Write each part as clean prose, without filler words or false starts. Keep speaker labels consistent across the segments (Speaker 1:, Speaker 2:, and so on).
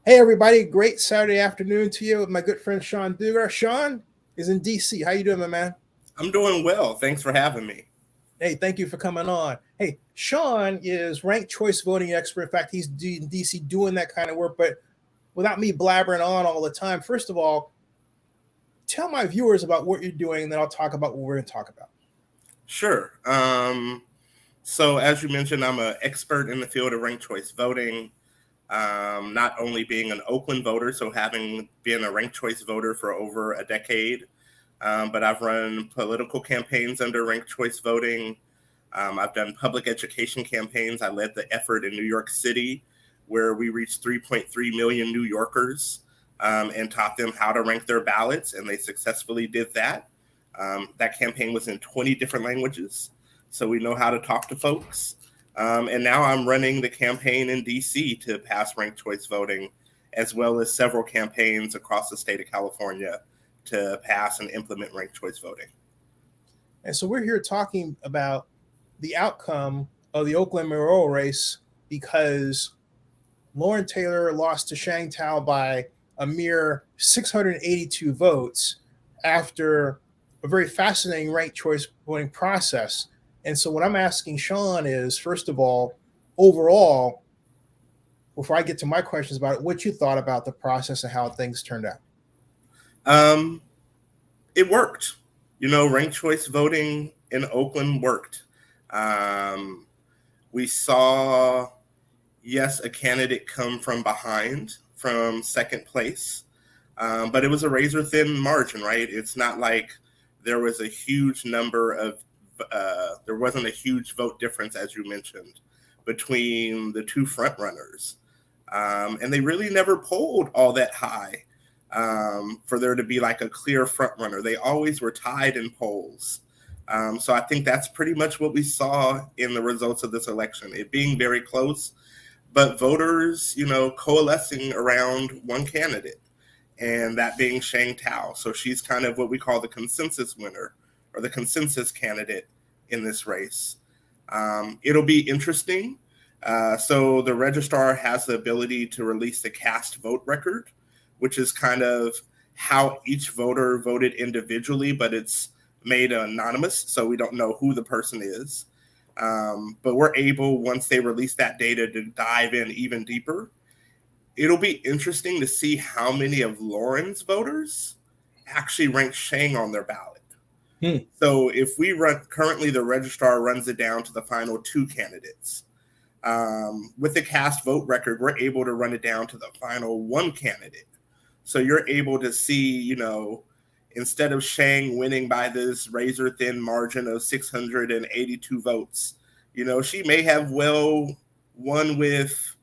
Speaker 1: Hey, everybody. Great Saturday afternoon to you with my good friend Sean Dugar. Sean is in D.C. How you doing, my man?
Speaker 2: I'm doing well. Thanks for having me.
Speaker 1: Hey, thank you for coming on. Hey, Sean is ranked choice voting expert. In fact, he's in D.C. doing that kind of work. But without me blabbering on all the time, first of all, tell my viewers about what you're doing, and then I'll talk about what we're going to talk about.
Speaker 2: Sure. So as you mentioned, I'm an expert in the field of ranked choice voting. Not only being an Oakland voter, so having been a ranked choice voter for over a decade, but I've run political campaigns under ranked choice voting. I've done public education campaigns. I led the effort in New York City where we reached 3.3 million New Yorkers and taught them how to rank their ballots, and they successfully did that. That campaign was in 20 different languages, so we know how to talk to folks. And now I'm running the campaign in D.C. to pass ranked choice voting, as well as several campaigns across the state of California to pass and implement ranked choice voting.
Speaker 1: And so we're here talking about the outcome of the Oakland Mayoral race because Loren Taylor lost to Sheng Thao by a mere 682 votes after a very fascinating ranked choice voting process. And so what I'm asking Sean is, first of all, overall, before I get to my questions about it, what you thought about the process and how things turned out.
Speaker 2: It worked. Ranked choice voting in Oakland worked. We saw, yes, a candidate come from behind, from second place, but it was a razor thin margin, right? It's not like there was a huge number of there wasn't a huge vote difference, as you mentioned, between the two front runners. And they really never polled all that high for there to be like a clear front runner. They always were tied in polls. So I think that's pretty much what we saw in the results of this election, it being very close, but voters, coalescing around one candidate, and that being Sheng Thao. So she's kind of what we call the consensus winner, or the consensus candidate in this race. It'll be interesting. So the registrar has the ability to release the cast vote record, which is kind of how each voter voted individually, but it's made anonymous, so we don't know who the person is. But we're able, once they release that data, to dive in even deeper. It'll be interesting to see how many of Loren's voters actually rank Sheng on their ballot. So if we run, currently the registrar runs it down to the final two candidates. With the cast vote record, we're able to run it down to the final one candidate. So you're able to see, instead of Sheng winning by this razor thin margin of 682 votes, she may have well won with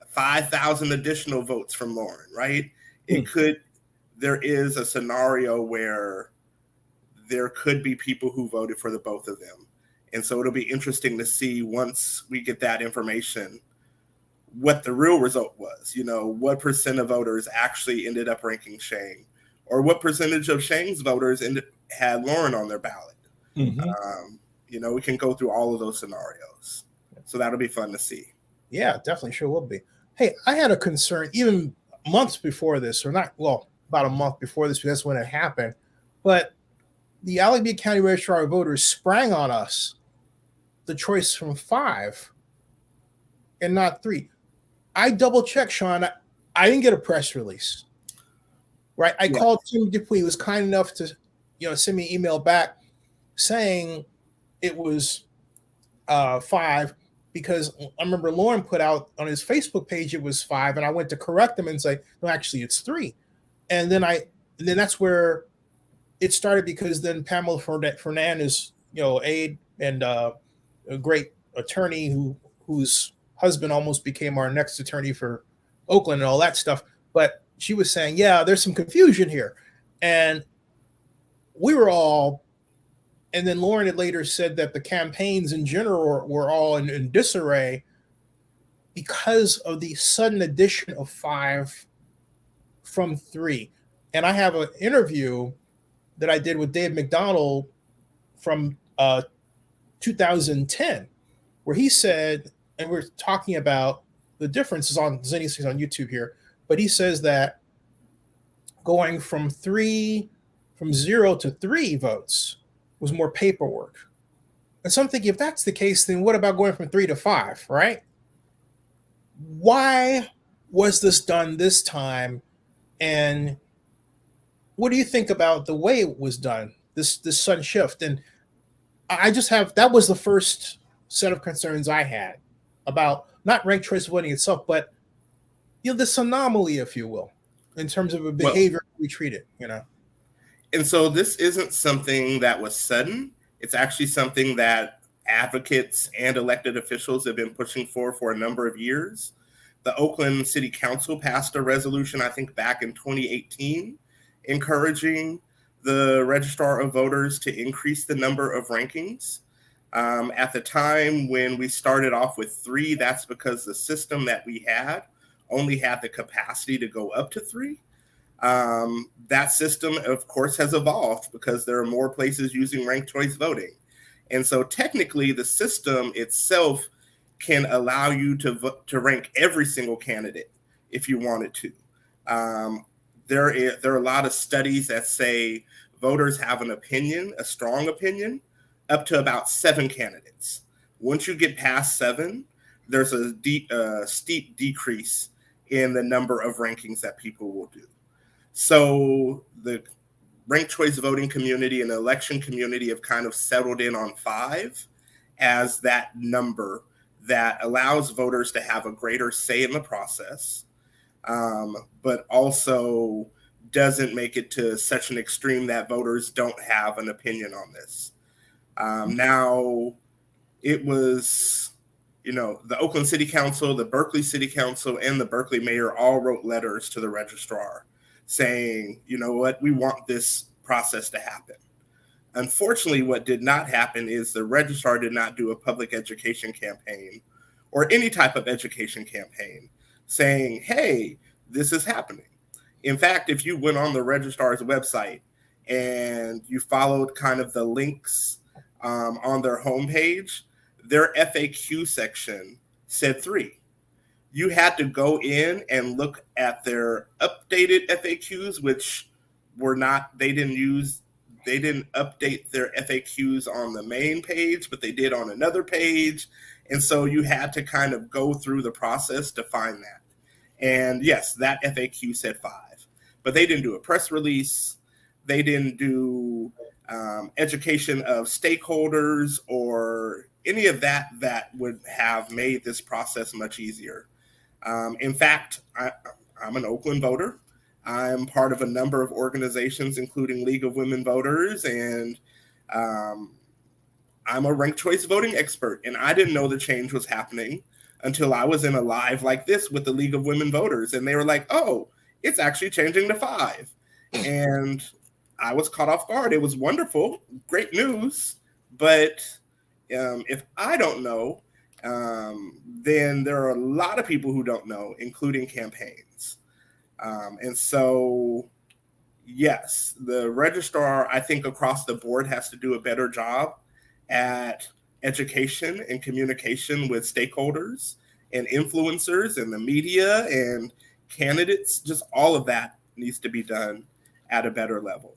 Speaker 2: 5,000 additional votes from Loren, right? There is a scenario where there could be people who voted for the both of them. And so it'll be interesting to see, once we get that information, what the real result was. What percent of voters actually ended up ranking Sheng, or what percentage of Sheng's voters had Loren on their ballot. We can go through all of those scenarios. So that'll be fun to see.
Speaker 1: Yeah, definitely sure will be. Hey, I had a concern even months before this, or not, well, about a month before this, because that's when it happened. But the Alameda County Registrar of Voters sprang on us the choice from 5 and not 3. I double checked, Sean. I didn't get a press release. Right? I called Tim Dupuy. He was kind enough to, send me an email back saying it was 5, because I remember Loren put out on his Facebook page it was 5, and I went to correct him and say, no, actually it's 3. And then that's where it started, because then Pamela Fernandez, aide and a great attorney whose husband almost became our next attorney for Oakland and all that stuff. But she was saying, yeah, there's some confusion here. And we were all, and then Loren had later said that the campaigns in general were all in disarray because of the sudden addition of 5 from 3. And I have an interview that I did with Dave McDonald from 2010, where he said, and we're talking about the differences on Zenny's on YouTube here, but he says that going from 0 to 3 votes was more paperwork. And so I'm thinking, if that's the case, then what about going from 3 to 5, right? Why was this done this time? And what do you think about the way it was done, this sudden shift? And I just have, that was the first set of concerns I had about not ranked choice voting itself, but this anomaly, if you will, in terms of a behavior we treat it,
Speaker 2: And so this isn't something that was sudden. It's actually something that advocates and elected officials have been pushing for a number of years. The Oakland City Council passed a resolution, I think back in 2018, encouraging the registrar of voters to increase the number of rankings. At the time when we started off with 3, that's because the system that we had only had the capacity to go up to 3. That system, of course, has evolved because there are more places using ranked choice voting. And so technically the system itself can allow you to rank every single candidate if you wanted to. There are a lot of studies that say voters have an opinion, a strong opinion, up to about 7 candidates. Once you get past 7, there's a steep decrease in the number of rankings that people will do. So the ranked choice voting community and the election community have kind of settled in on 5 as that number that allows voters to have a greater say in the process, but also doesn't make it to such an extreme that voters don't have an opinion on this. Now, it was, the Oakland City Council, the Berkeley City Council, and the Berkeley mayor all wrote letters to the registrar saying, you know what, we want this process to happen. Unfortunately, what did not happen is the registrar did not do a public education campaign or any type of education campaign saying, hey, this is happening. In fact, if you went on the registrar's website and you followed kind of the links on their homepage, their FAQ section said 3. You had to go in and look at their updated FAQs, which were not, they didn't update their FAQs on the main page, but they did on another page. And so you had to kind of go through the process to find that. And yes, that FAQ said 5, but they didn't do a press release. They didn't do education of stakeholders or any of that would have made this process much easier. In fact, I'm an Oakland voter. I'm part of a number of organizations, including League of Women Voters, and I'm a ranked choice voting expert. And I didn't know the change was happening until I was in a live like this with the League of Women Voters. And they were like, oh, it's actually changing to 5. And I was caught off guard. It was wonderful, great news. But if I don't know, then there are a lot of people who don't know, including campaigns. And so, yes, the registrar, I think across the board, has to do a better job at education and communication with stakeholders and influencers and the media and candidates. Just all of that needs to be done at a better level.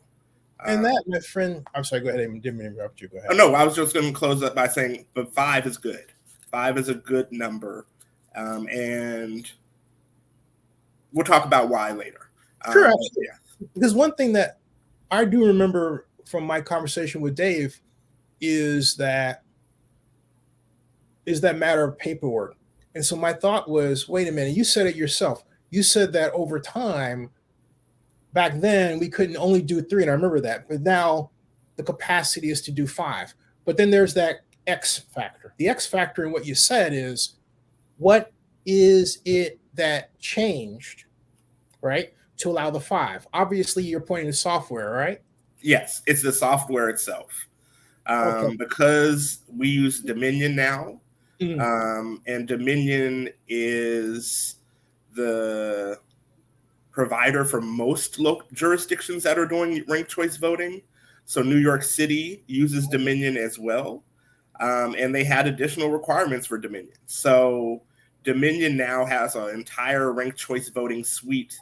Speaker 1: And that, my friend, I'm sorry, go ahead. I didn't interrupt you. Go ahead.
Speaker 2: Oh, no, I was just going to close up by saying, but 5 is good. 5 is a good number. And we'll talk about why later.
Speaker 1: Sure. Yeah. Because one thing that I do remember from my conversation with Dave is that matter of paperwork. And so my thought was, wait a minute, you said it yourself. You said that over time, back then, we couldn't only do 3, and I remember that. But now the capacity is to do 5. But then there's that X factor. The X factor in what you said is, what is it that changed, right, to allow the 5? Obviously, you're pointing to software, right?
Speaker 2: Yes, it's the software itself. Because we use Dominion now, and Dominion is the provider for most local jurisdictions that are doing ranked choice voting. So New York City uses Dominion as well. And they had additional requirements for Dominion. So Dominion now has an entire ranked choice voting suite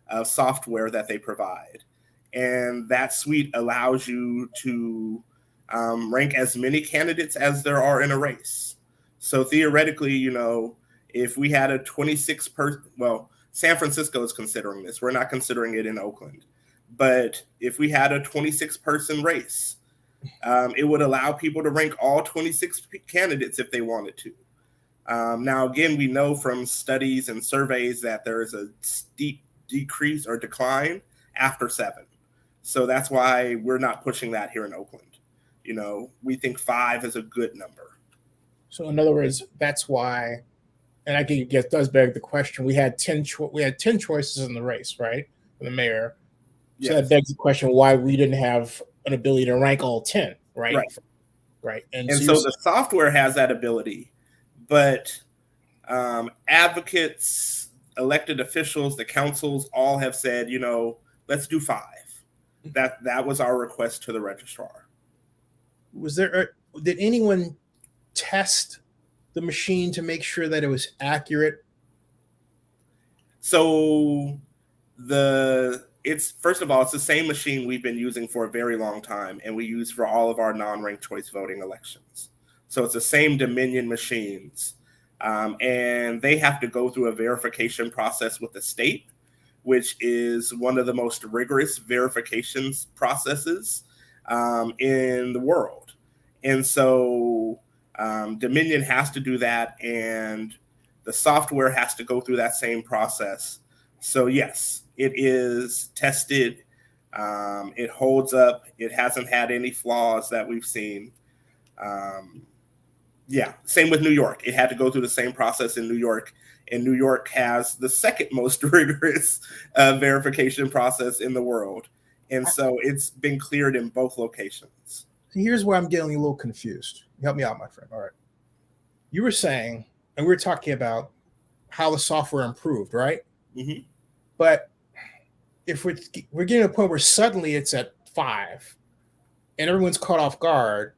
Speaker 2: of software that they provide. And that suite allows you to rank as many candidates as there are in a race. So theoretically, you know, if we had a 26 person, well, San Francisco is considering this. We're not considering it in Oakland. But if we had a 26 person race, it would allow people to rank all 26 candidates if they wanted to. Now, again, we know from studies and surveys that there is a steep decrease or decline after 7. So that's why we're not pushing that here in Oakland. You know, we think 5 is a good number.
Speaker 1: So in other words, that's why, and I think it does beg the question. We had 10 choices in the race, right, for the mayor. So that begs the question why we didn't have an ability to rank all 10, right? Right.
Speaker 2: And so the software has that ability, but advocates, elected officials, the councils all have said, you know, let's do 5. That was our request to the registrar.
Speaker 1: Did anyone test the machine to make sure that it was accurate?
Speaker 2: So first of all, it's the same machine we've been using for a very long time, and we use for all of our non-ranked choice voting elections. So it's the same Dominion machines, and they have to go through a verification process with the state, which is one of the most rigorous verifications processes in the world. And so Dominion has to do that, and the software has to go through that same process. So yes, it is tested. It holds up. It hasn't had any flaws that we've seen. Same with New York. It had to go through the same process in New York. And New York has the second most rigorous verification process in the world. And so it's been cleared in both locations.
Speaker 1: Here's where I'm getting a little confused. Help me out, my friend. All right. You were saying, and we were talking about how the software improved, right?
Speaker 2: Mm-hmm.
Speaker 1: But if we're getting to a point where suddenly it's at 5 and everyone's caught off guard,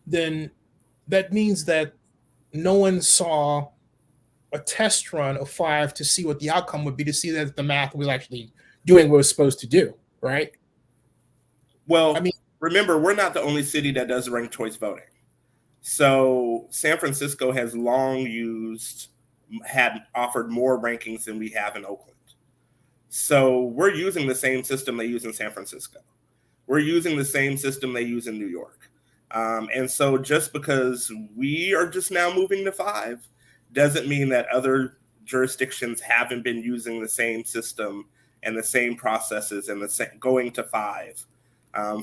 Speaker 1: then that means that no one saw a test run of 5 to see what the outcome would be, to see that the math was actually doing what it was supposed to do, right?
Speaker 2: Well, I mean, remember, we're not the only city that does ranked choice voting. So San Francisco has long had offered more rankings than we have in Oakland. So we're using the same system they use in San Francisco. We're using the same system they use in New York. And so just because we are just now moving to 5 doesn't mean that other jurisdictions haven't been using the same system and the same processes and going to 5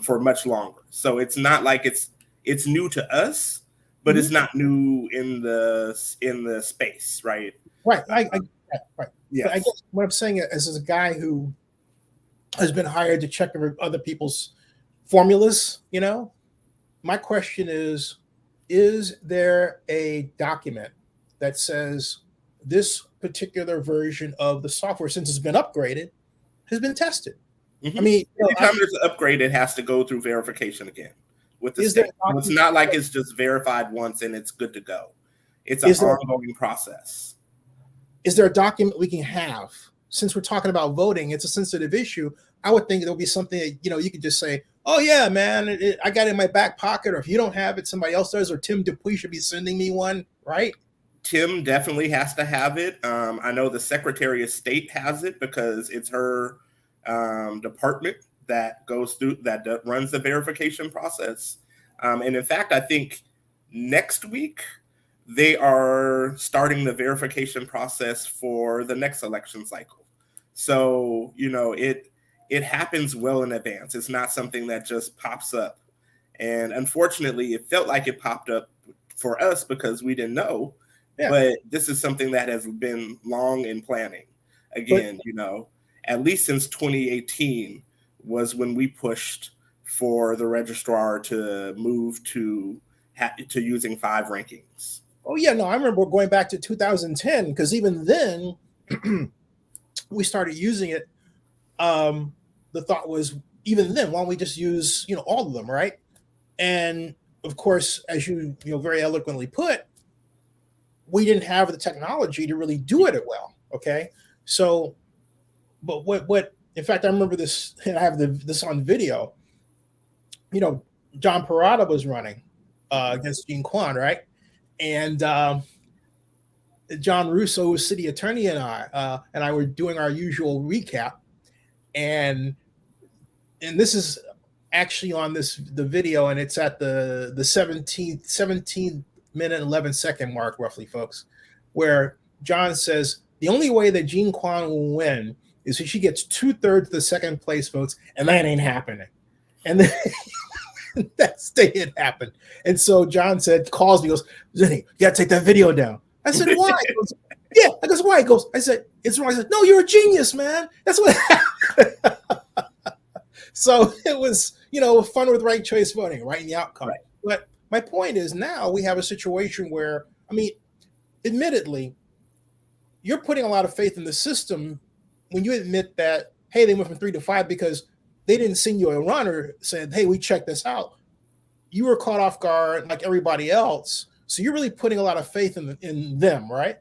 Speaker 2: for much longer. So it's not like it's new to us, but it's not new in the space, right?
Speaker 1: Right. Right. Yeah. But I guess what I'm saying is, as a guy who has been hired to check other people's formulas, you know, my question is there a document that says this particular version of the software, since it's been upgraded, has been tested?
Speaker 2: Mm-hmm. I mean, anytime there's an upgrade, it has to go through verification again with the state. It's not like it's just verified once and it's good to go. It's an ongoing process.
Speaker 1: Is there a document we can have? Since we're talking about voting, it's a sensitive issue. I would think there'll be something that, you know, you could just say, oh yeah, man, I got it in my back pocket, or if you don't have it, somebody else does, or Tim Dupuy should be sending me one, right?
Speaker 2: Tim definitely has to have it. I know the Secretary of State has it because it's her department that goes through, that runs the verification process. And in fact, I think next week they are starting the verification process for the next election cycle. So, you know, it happens well in advance. It's not something that just pops up. And unfortunately, it felt like it popped up for us because we didn't know. Yeah. But this is something that has been long in planning. Again, you know, at least since 2018 was when we pushed for the registrar to move to using 5 rankings.
Speaker 1: Oh, yeah. No, I remember going back to 2010, because even then we started using it. The thought was, even then, why don't we just use, you know, all of them, right? And of course, as you very eloquently put, we didn't have the technology to really do it well. Okay. So, but what, in fact, I remember this, and I have this on video. John Parada was running against Gene Kwan, right? And John Russo, who was city attorney, and I were doing our usual recap, and this is actually on the video, and it's at the 17th minute 11-second mark, roughly, folks, where John says the only way that Gene Kwan will win is if she gets 2/3 of the second place votes, and that ain't happening. And then that day it happened. And so John calls me, goes, Zenny, you gotta take that video down. I said, why? He goes, yeah. I goes, why? He goes, I said, it's wrong. I said, no, you're a genius, man. That's what happened. So it was, fun with ranked choice voting, right in the outcome. Right. But my point is, now we have a situation where, admittedly, you're putting a lot of faith in the system when you admit that, hey, they went from 3 to 5 because they didn't send you a runner saying, hey, we checked this out. You were caught off guard like everybody else. So you're really putting a lot of faith in them, right?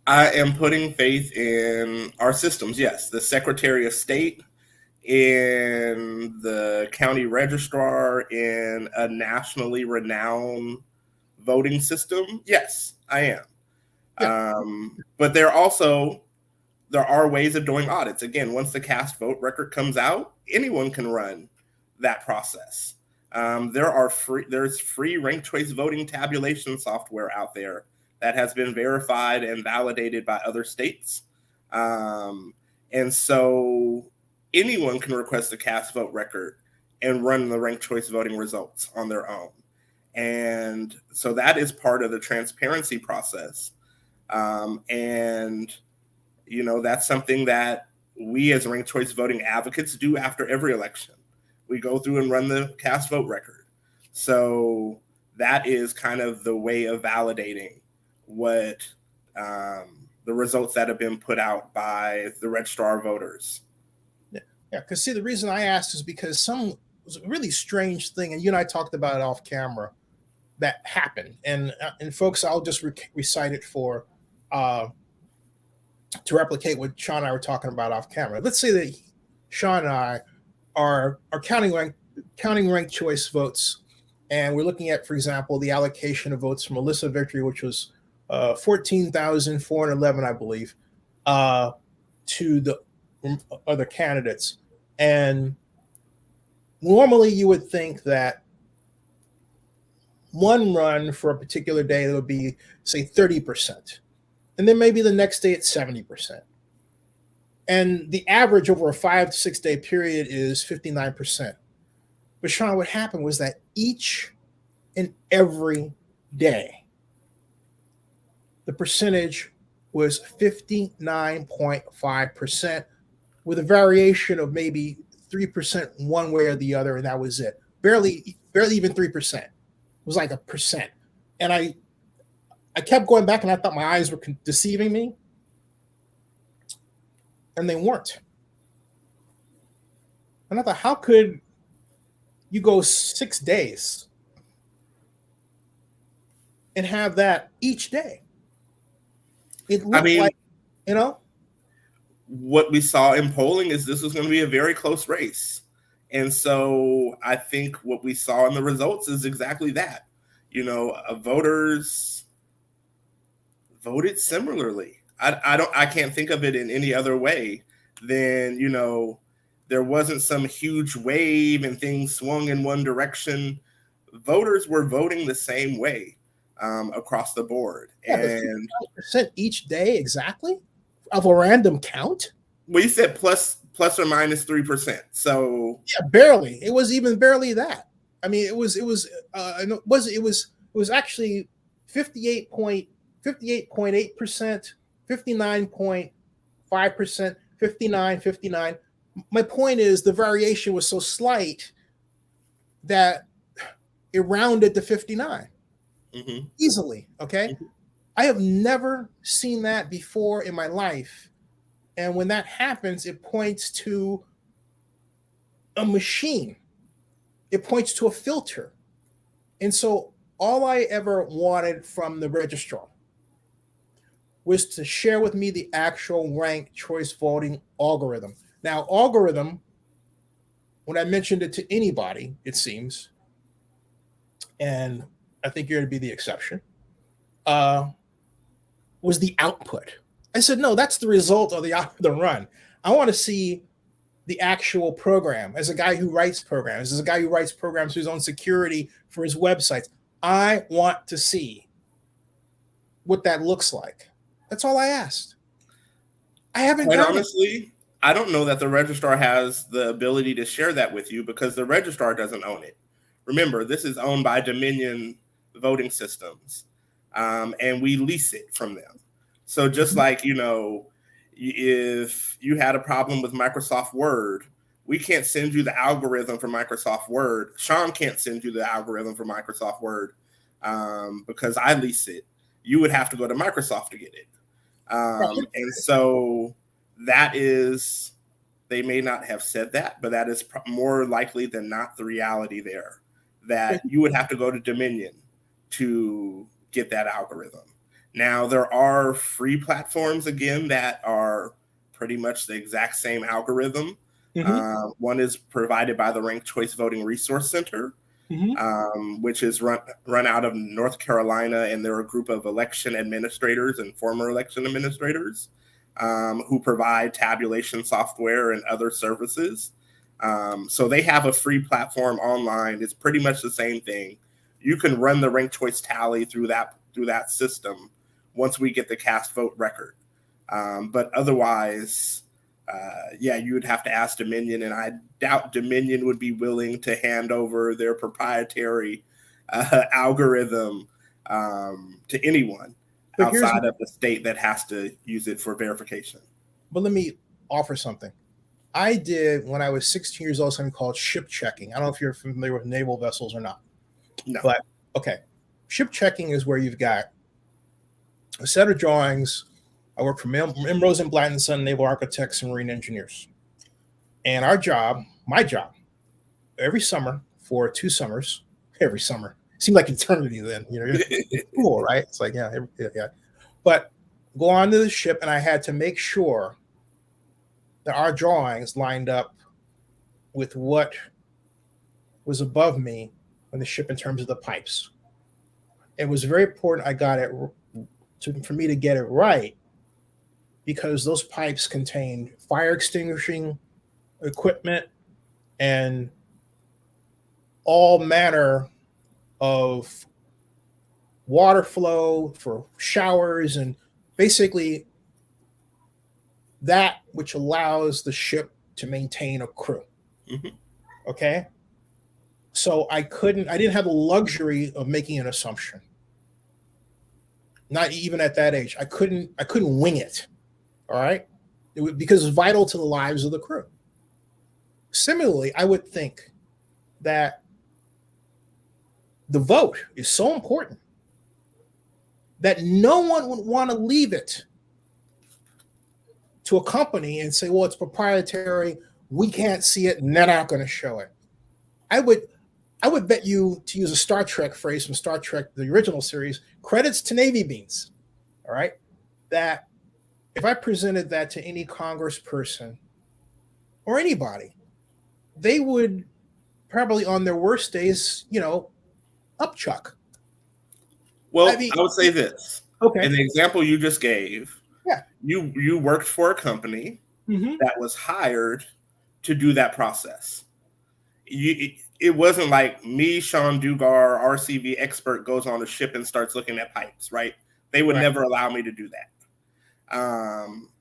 Speaker 2: I am putting faith in our systems, yes. The Secretary of State, in the county registrar, in a nationally renowned voting system. Yes, I am. Yeah. But there are ways of doing audits. Again, once the cast vote record comes out, anyone can run that process. There's free ranked choice voting tabulation software out there that has been verified and validated by other states. And so anyone can request a cast vote record and run the ranked choice voting results on their own. And so that is part of the transparency process. And that's something that we as ranked choice voting advocates do after every election. We go through and run the cast vote record. So that is kind of the way of validating what the results that have been put out by the registrar of voters.
Speaker 1: Yeah, because see, the reason I asked is because it was a really strange thing, and you and I talked about it off camera, that happened. And folks, I'll just recite it to replicate what Sean and I were talking about off camera. Let's say that Sean and I are counting ranked choice votes, and we're looking at, for example, the allocation of votes from Allyssa Victory, which was 14,411, I believe, to the other candidates. And normally you would think that one run for a particular day, that would be, say, 30%. And then maybe the next day it's 70%. And the average over a 5 to 6 day period is 59%. But Sean, what happened was that each and every day, the percentage was 59.5%, with a variation of maybe 3% one way or the other, and that was it. Barely even 3%. It was like 1%. And I kept going back, and I thought my eyes were deceiving me, and they weren't. And I thought, how could you go 6 days and have that each day? It looked like,
Speaker 2: what we saw in polling is this was going to be a very close race. And so I think what we saw in the results is exactly that. Voters voted similarly. I can't think of it in any other way than, there wasn't some huge wave and things swung in one direction. Voters were voting the same way across the board.
Speaker 1: Yeah, and percent each day exactly of a random count.
Speaker 2: Well, you said plus or minus 3%. So
Speaker 1: yeah, barely. It was even barely that. I mean, it was actually 58.8%, 59.5%, 59. My point is, the variation was so slight that it rounded to 59 easily. Okay. Mm-hmm. I have never seen that before in my life. And when that happens, it points to a machine. It points to a filter. And so all I ever wanted from the registrar was to share with me the actual ranked choice voting algorithm. Now, algorithm, when I mentioned it to anybody, it seems, and I think you're to be the exception, uh, was the output. I said, no, that's the result of the run. I want to see the actual program. As a guy who writes programs, as a guy who writes programs for his own security for his websites, I want to see what that looks like. That's all I asked. I haven't
Speaker 2: Quite
Speaker 1: gotten it.
Speaker 2: honestly, I don't know that the registrar has the ability to share that with you because the registrar doesn't own it. Remember, this is owned by Dominion Voting Systems, and we lease it from them. So just like, if you had a problem with Microsoft Word, we can't send you the algorithm for Microsoft Word. Sean can't send you the algorithm for Microsoft Word because I lease it. You would have to go to Microsoft to get it. And so that is, they may not have said that, but that is more likely than not the reality there, that you would have to go to Dominion to get that algorithm. Now, there are free platforms, again, that are pretty much the exact same algorithm.
Speaker 1: Mm-hmm.
Speaker 2: One is provided by the Ranked Choice Voting Resource Center, which is run out of North Carolina, and they're a group of election administrators and former election administrators who provide tabulation software and other services. So they have a free platform online. It's pretty much the same thing. You can run the ranked choice tally through that system once we get the cast vote record. But otherwise, you would have to ask Dominion, and I doubt Dominion would be willing to hand over their proprietary algorithm to anyone outside of the state that has to use it for verification.
Speaker 1: But let me offer something. I did, when I was 16 years old, something called ship checking. I don't know if you're familiar with naval vessels or not.
Speaker 2: No.
Speaker 1: But, okay. Ship checking is where you've got a set of drawings. I work for M. Rosenblatt & Son Naval Architects and Marine Engineers. And my job, every summer for 2 summers, every summer, seemed like eternity then, it's cool, right? It's like, yeah. But go onto the ship, and I had to make sure that our drawings lined up with what was above me on the ship in terms of the pipes. It was very important I got it for me to get it right, because those pipes contain fire extinguishing equipment and all manner of water flow for showers, and basically that which allows the ship to maintain a crew.
Speaker 2: Mm-hmm.
Speaker 1: Okay. So I didn't have the luxury of making an assumption. Not even at that age. I couldn't wing it. All right. Because it's vital to the lives of the crew. Similarly, I would think that the vote is so important that no one would want to leave it to a company and say, well, it's proprietary, we can't see it, and they're not going to show it. I would bet you, to use a Star Trek phrase from Star Trek, the original series, credits to Navy beans, all right, that if I presented that to any congressperson or anybody, they would probably on their worst days, upchuck.
Speaker 2: Well, I would say this.
Speaker 1: Okay.
Speaker 2: In the example you just gave,
Speaker 1: yeah,
Speaker 2: you worked for a company that was hired to do that process. It wasn't like me, Sean Dugar, RCV expert, goes on a ship and starts looking at pipes, right? They would never allow me to do that.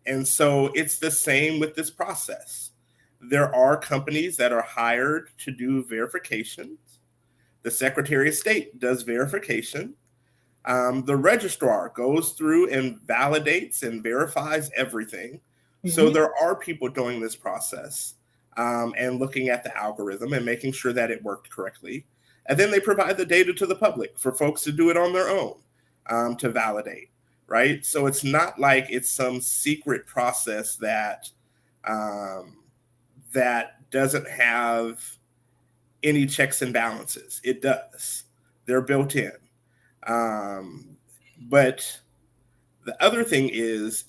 Speaker 2: And so it's the same with this process. There are companies that are hired to do verifications. The Secretary of State does verification. The registrar goes through and validates and verifies everything. So there are people doing this process and looking at the algorithm and making sure that it worked correctly. And then they provide the data to the public for folks to do it on their own to validate, right? So it's not like it's some secret process that that doesn't have any checks and balances. It does. They're built in. But the other thing is,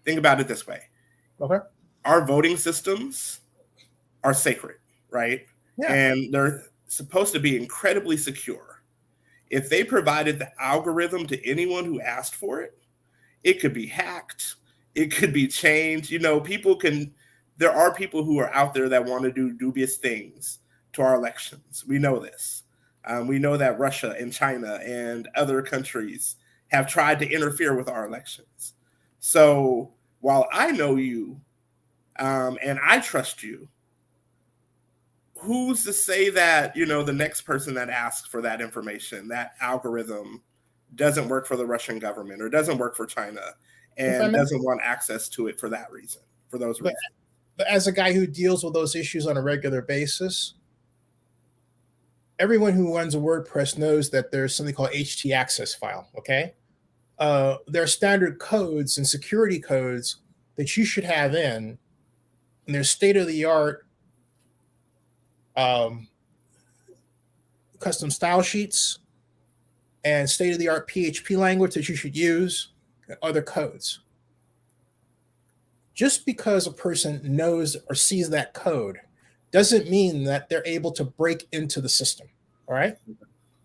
Speaker 2: think about it this way.
Speaker 1: Okay.
Speaker 2: Our voting systems are sacred, right?
Speaker 1: Yeah.
Speaker 2: And they're supposed to be incredibly secure. If they provided the algorithm to anyone who asked for it, it could be hacked. It could be changed. There are people who are out there that want to do dubious things to our elections. We know this. We know that Russia and China and other countries have tried to interfere with our elections. So while I know you and I trust you, who's to say that, the next person that asks for that information, that algorithm doesn't work for the Russian government or doesn't work for China and doesn't want access to it for that reason, for those reasons.
Speaker 1: But as a guy who deals with those issues on a regular basis, everyone who runs a WordPress knows that there's something called HT access file, okay? There are standard codes and security codes that you should have in, and there's state-of-the-art custom style sheets and state-of-the-art PHP language that you should use, and other codes. Just because a person knows or sees that code doesn't mean that they're able to break into the system. All right.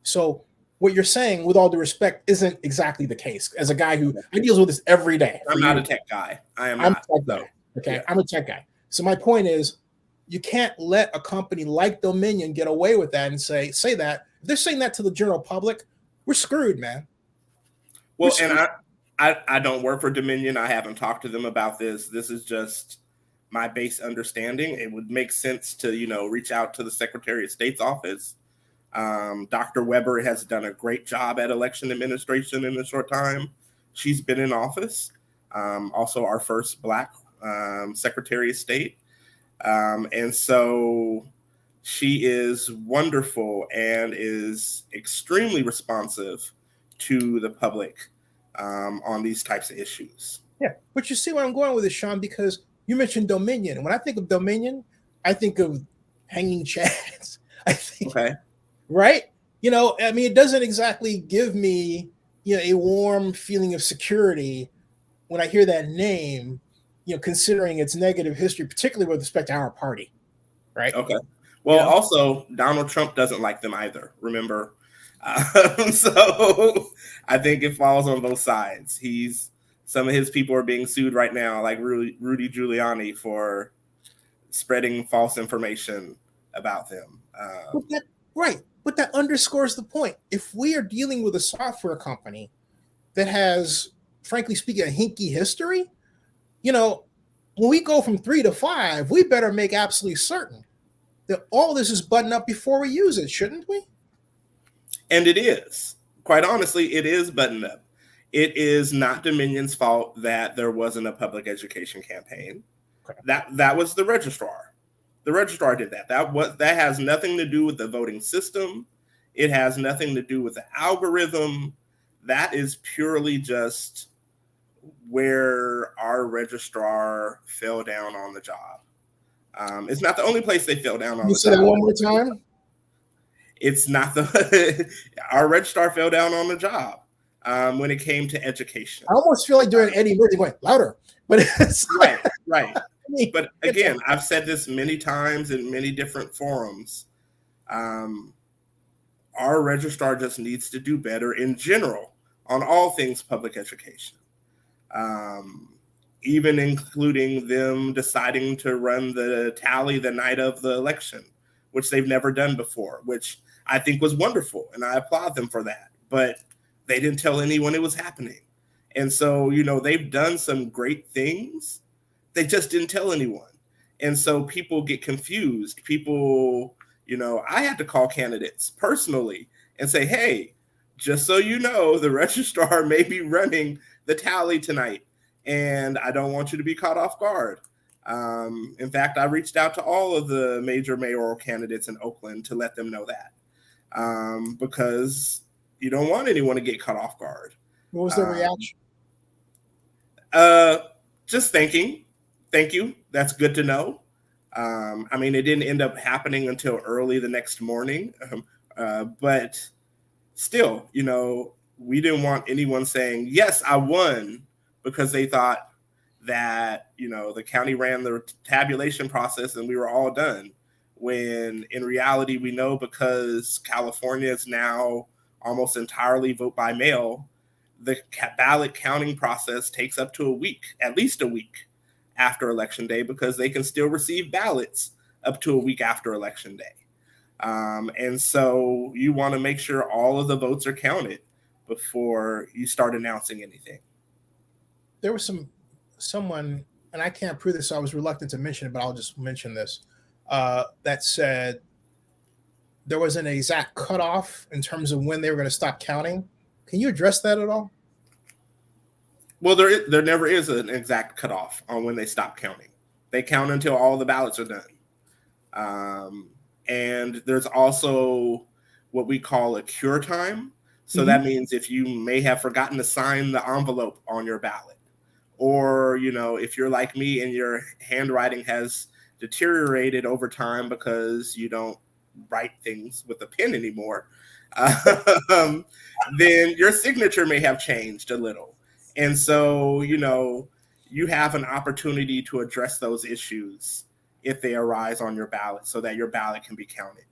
Speaker 1: So what you're saying, with all due respect, isn't exactly the case. As a guy who deals with this every day.
Speaker 2: I'm not a tech guy. I'm not.
Speaker 1: A tech guy. Okay. Yeah. I'm a tech guy. So my point is, you can't let a company like Dominion get away with that and say that. If they're saying that to the general public, we're screwed, man.
Speaker 2: Well, and I don't work for Dominion. I haven't talked to them about this. This is just my base understanding. It would make sense to, reach out to the Secretary of State's office. Dr. Weber has done a great job at election administration in a short time she's been in office. Also our first Black Secretary of State. And so she is wonderful and is extremely responsive to the public on these types of issues.
Speaker 1: Yeah, but you see where I'm going with this, Sean, because you mentioned Dominion. And when I think of Dominion, I think of hanging chads. I think, okay. Right? It doesn't exactly give me, a warm feeling of security when I hear that name, considering its negative history, particularly with respect to our party. Right?
Speaker 2: Okay. Well, also, Donald Trump doesn't like them either, remember? So I think it falls on both sides. Some of his people are being sued right now, like Rudy Giuliani, for spreading false information about them.
Speaker 1: But that underscores the point. If we are dealing with a software company that has, frankly speaking, a hinky history, when we go from 3 to 5, we better make absolutely certain that all this is buttoned up before we use it, shouldn't we?
Speaker 2: And it is. Quite honestly, it is buttoned up. It is not Dominion's fault that there wasn't a public education campaign. Okay. That was the registrar. The registrar did that. That has nothing to do with the voting system. It has nothing to do with the algorithm. That is purely just where our registrar fell down on the job. It's not the only place they fell down on the job.
Speaker 1: Say that one more time?
Speaker 2: It's not our registrar fell down on the job when it came to education.
Speaker 1: I almost feel like doing Eddie Murphy going louder, but it's
Speaker 2: right. But again, I've said this many times in many different forums. Our registrar just needs to do better in general on all things public education, even including them deciding to run the tally the night of the election, which they've never done before, which I think was wonderful, and I applaud them for that. But they didn't tell anyone it was happening. And so, they've done some great things. They just didn't tell anyone. And so people get confused. People, I had to call candidates personally and say, hey, just so you know, the registrar may be running the tally tonight, and I don't want you to be caught off guard. In fact, I reached out to all of the major mayoral candidates in Oakland to let them know that, because you don't want anyone to get caught off guard.
Speaker 1: What was their reaction?
Speaker 2: Just thank you. That's good to know. It didn't end up happening until early the next morning, but still, we didn't want anyone saying, yes, I won, because they thought that, the county ran the tabulation process and we were all done. When in reality, we know because California is now almost entirely vote by mail, the ballot counting process takes up to a week, at least a week after Election Day, because they can still receive ballots up to a week after Election Day. And so you want to make sure all of the votes are counted before you start announcing anything.
Speaker 1: There was someone, and I can't prove this, so I was reluctant to mention it, but I'll just mention this, that said there was an exact cutoff in terms of when they were going to stop counting. Can you address that at all?
Speaker 2: Well, there never is an exact cutoff on when they stop counting. They count until all the ballots are done. And there's also what we call a cure time. So that means if you may have forgotten to sign the envelope on your ballot, or, if you're like me and your handwriting has deteriorated over time because you don't write things with a pen anymore, then your signature may have changed a little. And so, you have an opportunity to address those issues if they arise on your ballot so that your ballot can be counted.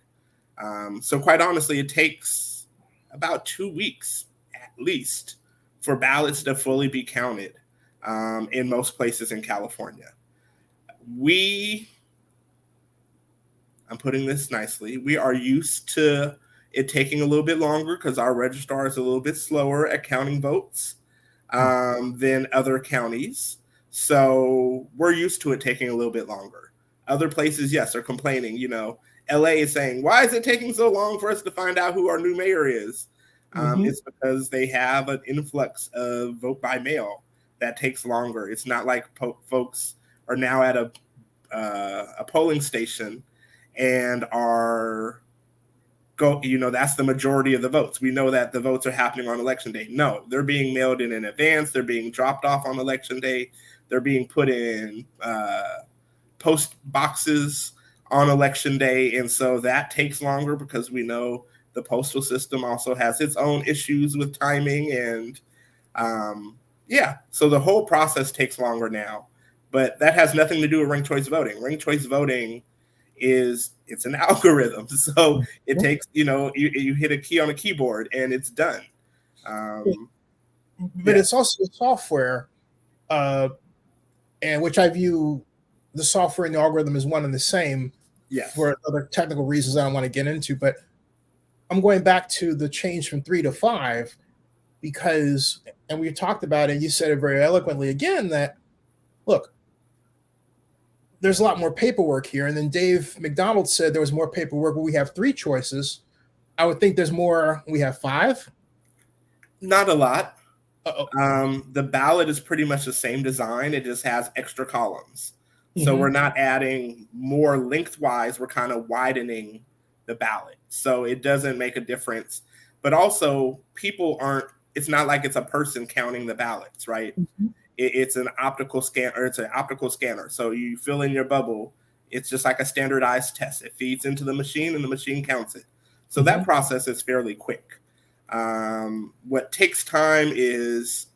Speaker 2: So quite honestly, it takes about 2 weeks at least for ballots to fully be counted in most places in California. I'm putting this nicely, we are used to it taking a little bit longer because our registrar is a little bit slower at counting votes than other counties. So we're used to it taking a little bit longer. Other places, yes, are complaining. LA is saying, why is it taking so long for us to find out who our new mayor is? It's because they have an influx of vote by mail that takes longer. It's not like folks are now at a polling station and are that's the majority of the votes. We know that the votes are happening on Election Day. No, they're being mailed in advance. They're being dropped off on Election Day. They're being put in post boxes on Election Day. And so that takes longer because we know the postal system also has its own issues with timing. And so the whole process takes longer now. But that has nothing to do with ranked choice voting. Ranked choice voting it's an algorithm. So it takes, you hit a key on a keyboard and it's done.
Speaker 1: But it's also software, and which I view the software and the algorithm as one and the same.
Speaker 2: Yes.
Speaker 1: For other technical reasons I don't want to get into, but I'm going back to the change from 3 to 5 because, and we talked about it, and you said it very eloquently again, that look, there's a lot more paperwork here. And then Dave McDonald said there was more paperwork, but we have 3 choices. I would think there's more. We have 5.
Speaker 2: Not a lot. The ballot is pretty much the same design. It just has extra columns. So we're not adding more lengthwise. We're kind of widening the ballot. So it doesn't make a difference. But also it's not like it's a person counting the ballots, right? It's an optical scan, or it's an optical scanner. So you fill in your bubble. It's just like a standardized test. It feeds into the machine and the machine counts it. So that process is fairly quick. What takes time is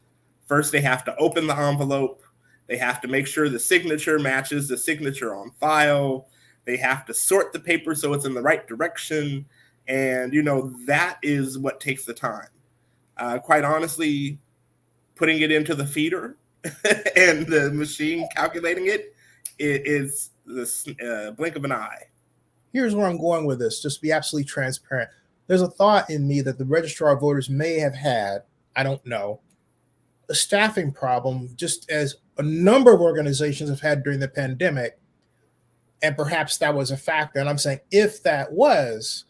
Speaker 2: first they have to open the envelope. They have to make sure the signature matches the signature on file. They have to sort the paper so it's in the right direction. And, that is what takes the time. Quite honestly, putting it into the feeder and the machine calculating it is the blink of an eye.
Speaker 1: Here's where I'm going with this, just to be absolutely transparent. There's a thought in me that the registrar of voters may have had, I don't know, a staffing problem, just as a number of organizations have had during the pandemic. And perhaps that was a factor. And I'm saying if that was,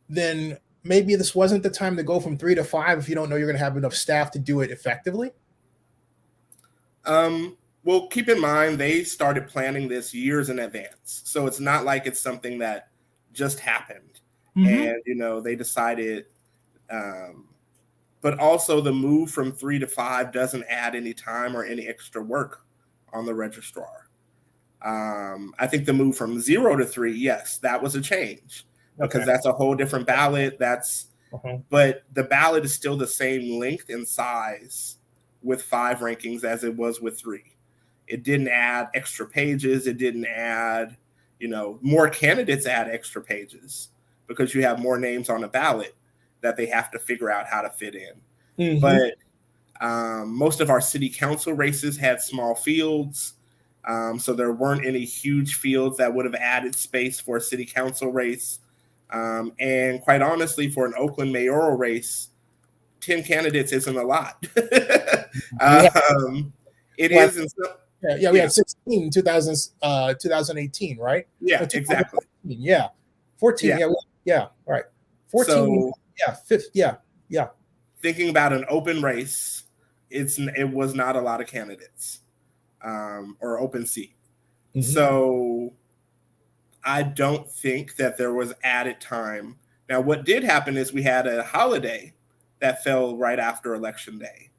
Speaker 1: then maybe this wasn't the time to go from 3 to 5 if you don't know you're going to have enough staff to do it effectively.
Speaker 2: Well, keep in mind, they started planning this years in advance. So it's not like it's something that just happened. And, they decided, but also the move from 3 to 5 doesn't add any time or any extra work on the registrar. I think the move from 0 to 3, yes, that was a change because that's a whole different ballot. That's but the ballot is still the same length and size with 5 rankings as it was with 3. It didn't add extra pages. It didn't add, more candidates add extra pages because you have more names on a ballot that they have to figure out how to fit in. Mm-hmm. But most of our city council races had small fields. So there weren't any huge fields that would have added space for a city council race. And quite honestly, for an Oakland mayoral race, 10 candidates isn't a lot. It is.
Speaker 1: We had 16 in 2018, right?
Speaker 2: Yeah, exactly.
Speaker 1: Yeah. 14. Yeah. Right. 14. So, yeah.
Speaker 2: Thinking about an open race, it was not a lot of candidates or open seat. Mm-hmm. So I don't think that there was added time. Now, what did happen is we had a holiday that fell right after Election Day.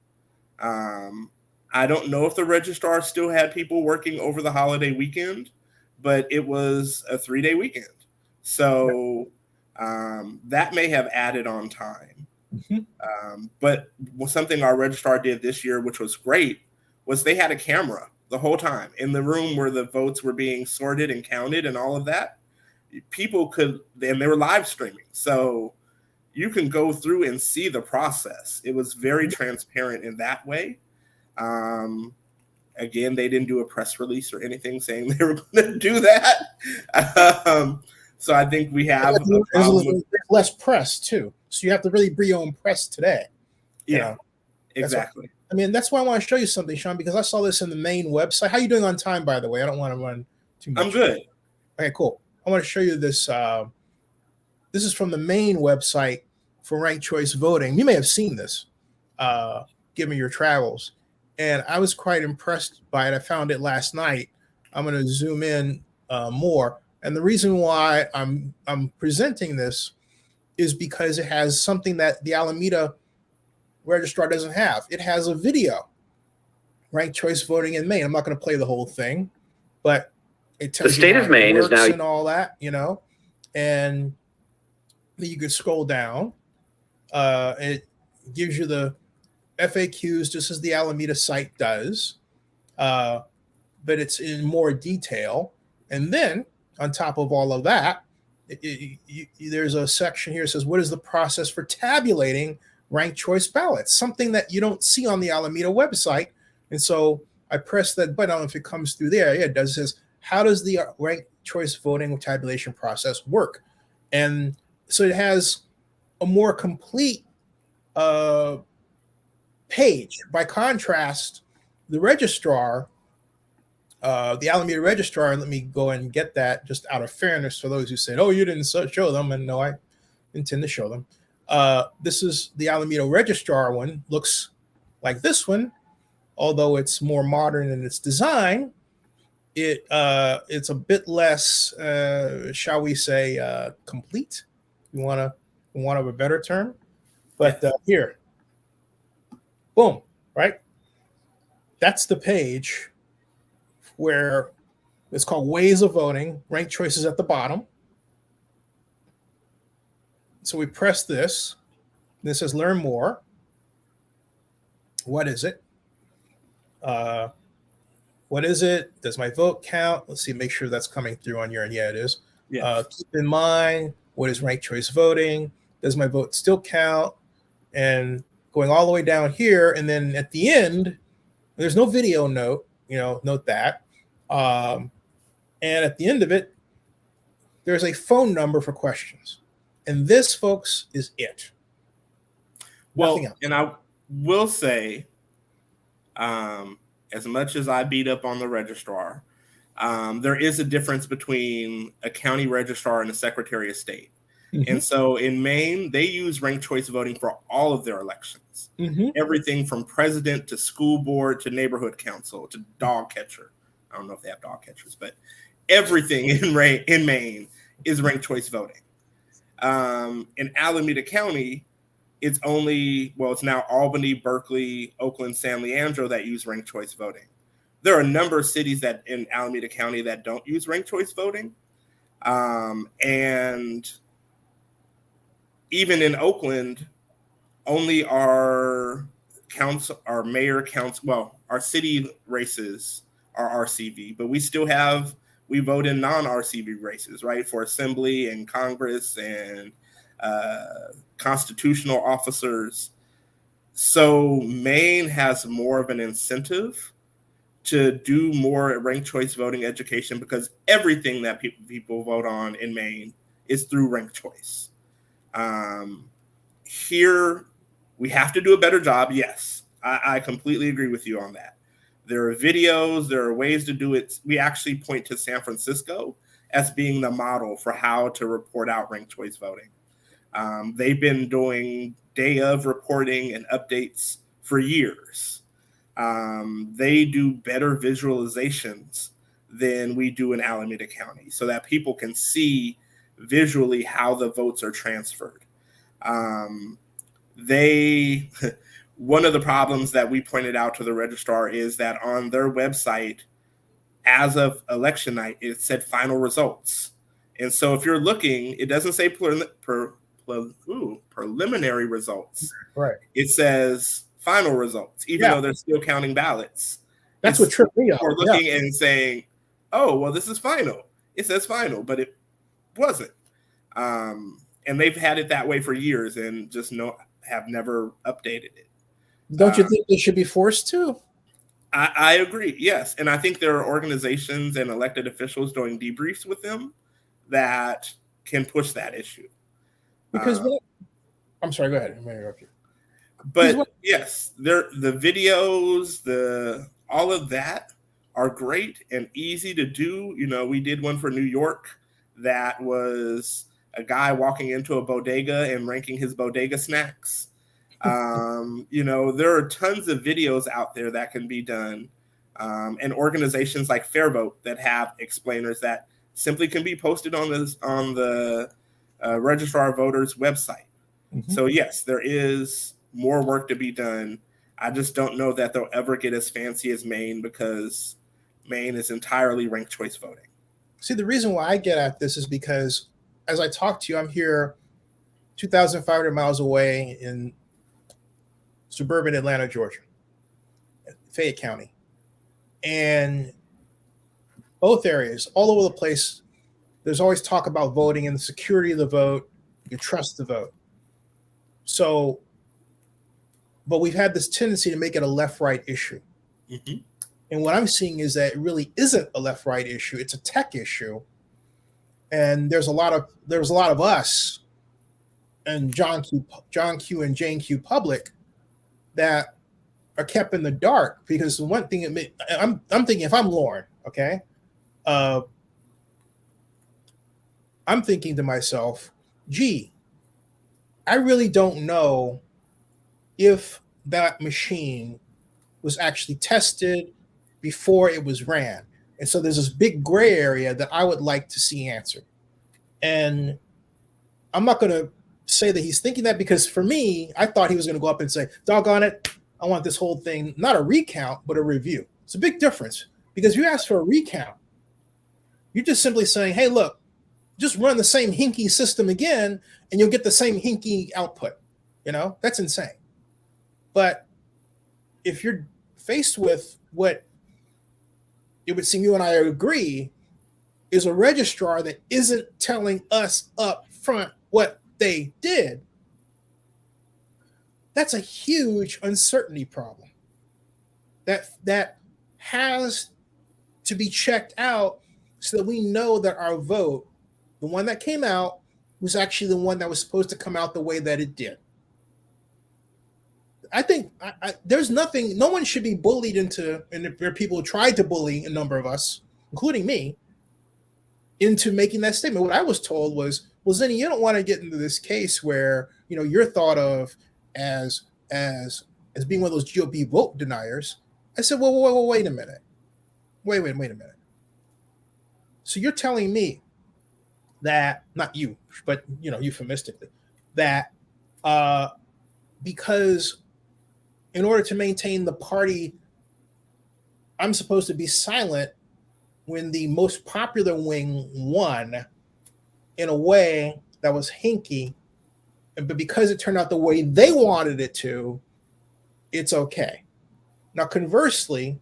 Speaker 2: I don't know if the registrar still had people working over the holiday weekend, but it was a 3-day weekend. So that may have added on time. Mm-hmm. But something our registrar did this year, which was great, was they had a camera the whole time in the room where the votes were being sorted and counted and all of that. People could, and they were live streaming. So you can go through and see the process. It was very transparent in that way. Again, they didn't do a press release or anything saying they were going to do that. So I think we have
Speaker 1: less press too. So you have to really bring your own press today.
Speaker 2: Yeah, exactly.
Speaker 1: That's why I want to show you something, Sean, because I saw this in the main website. How are you doing on time, by the way? I don't want to run too much.
Speaker 2: I'm good.
Speaker 1: Okay, cool. I want to show you this. This is from the main website for ranked choice voting. You may have seen this, given your travels. And I was quite impressed by it. I found it last night. I'm going to zoom in more. And the reason why I'm presenting this is because it has something that the Alameda registrar doesn't have. It has a video, ranked choice voting in Maine. I'm not going to play the whole thing, but it tells
Speaker 3: the state
Speaker 1: you
Speaker 3: of Maine is now
Speaker 1: and all that, and you could scroll down. It gives you the FAQs just as the Alameda site does, but it's in more detail. And then on top of all of that, there's a section here that says, what is the process for tabulating ranked choice ballots? Something that you don't see on the Alameda website. And so I press that button. I don't know if it comes through there. Yeah, it does. It says, how does the ranked choice voting tabulation process work? And so it has a more complete page. By contrast, the registrar, the Alameda registrar, let me go and get that just out of fairness for those who said, oh, you didn't show them. And no, I intend to show them. This is the Alameda registrar one. Looks like this one, although it's more modern in its design. It's a bit less, shall we say, complete. You want a better term, but here, boom, right? That's the page where it's called Ways of Voting. Ranked choices at the bottom. So we press this. And it says Learn More. What is it? What is it? Does my vote count? Let's see, make sure that's coming through on your end. Yeah, it is. Yes. Keep in mind, what is ranked choice voting? Does my vote still count? And going all the way down here, and then at the end, there's no video note, note that. And at the end of it, there's a phone number for questions. And this, folks, is it.
Speaker 2: Well, and I will say, as much as I beat up on the registrar, there is a difference between a county registrar and a secretary of state. Mm-hmm. And so in Maine, they use ranked choice voting for all of their elections. Mm-hmm. Everything from president to school board to neighborhood council to dog catcher. I don't know if they have dog catchers, but everything in Maine is ranked choice voting. In Alameda County, it's now Albany, Berkeley, Oakland, San Leandro that use ranked choice voting. There are a number of cities that in Alameda County that don't use ranked choice voting. And even in Oakland, only our mayor counts, well, our city races are RCV, but we vote in non-RCV races, right? For assembly and Congress and constitutional officers. So Maine has more of an incentive to do more ranked choice voting education because everything that people vote on in Maine is through ranked choice. Here, we have to do a better job. Yes, I completely agree with you on that. There are videos, there are ways to do it. We actually point to San Francisco as being the model for how to report out ranked choice voting. They've been doing day of reporting and updates for years. They do better visualizations than we do in Alameda County so that people can see visually how the votes are transferred. One of the problems that we pointed out to the registrar is that on their website, as of election night, it said final results. And so if you're looking, it doesn't say preliminary results.
Speaker 1: Right.
Speaker 2: It says final results, even though they're still counting ballots.
Speaker 1: That's what tripped me up.
Speaker 2: We're looking and saying, oh, well, this is final. It says final, but it wasn't. And they've had it that way for years and just have never updated it.
Speaker 1: Don't you think they should be forced to?
Speaker 2: I agree, yes. And I think there are organizations and elected officials doing debriefs with them that can push that issue.
Speaker 1: Because I'm sorry, go ahead. I'm going to interrupt you.
Speaker 2: But yes, the videos, all of that are great and easy to do. You know, we did one for New York that was a guy walking into a bodega and ranking his bodega snacks. You know, there are tons of videos out there that can be done. And organizations like Fair Vote that have explainers that simply can be posted on the Registrar of Voters website. Mm-hmm. So yes, there is more work to be done. I just don't know that they'll ever get as fancy as Maine because Maine is entirely ranked choice voting.
Speaker 1: See, the reason why I get at this is because as I talk to you, I'm here 2,500 miles away in suburban Atlanta, Georgia, Fayette County. And both areas, all over the place, there's always talk about voting and the security of the vote. You trust the vote. So, but we've had this tendency to make it a left-right issue. Mm-hmm. And what I'm seeing is that it really isn't a left-right issue. It's a tech issue. And there's a lot of us and John Q and Jane Q public that are kept in the dark because the one thing I'm thinking, if I'm Loren, okay, I'm thinking to myself, gee, I really don't know if that machine was actually tested before it was ran. And so there's this big gray area that I would like to see answered. And I'm not going to say that he's thinking that because for me, I thought he was going to go up and say, doggone it, I want this whole thing, not a recount, but a review. It's a big difference because if you ask for a recount, you're just simply saying, hey, look, just run the same hinky system again and you'll get the same hinky output. You know, that's insane. But if you're faced with what it would seem you and I agree is a registrar that isn't telling us up front what they did, that's a huge uncertainty problem that has to be checked out so that we know that our vote, the one that came out, was actually the one that was supposed to come out the way that it did. I think there's nothing, no one should be bullied into, and there are people who tried to bully a number of us, including me, into making that statement. What I was told was, well, Zenny, you don't want to get into this case where, you know, you're thought of as being one of those GOP vote deniers. I said, well, wait a minute. Wait a minute. So you're telling me that, not you, but, you know, euphemistically, that because in order to maintain the party, I'm supposed to be silent when the most popular wing won in a way that was hinky but because it turned out the way they wanted it to, it's okay. Now, conversely,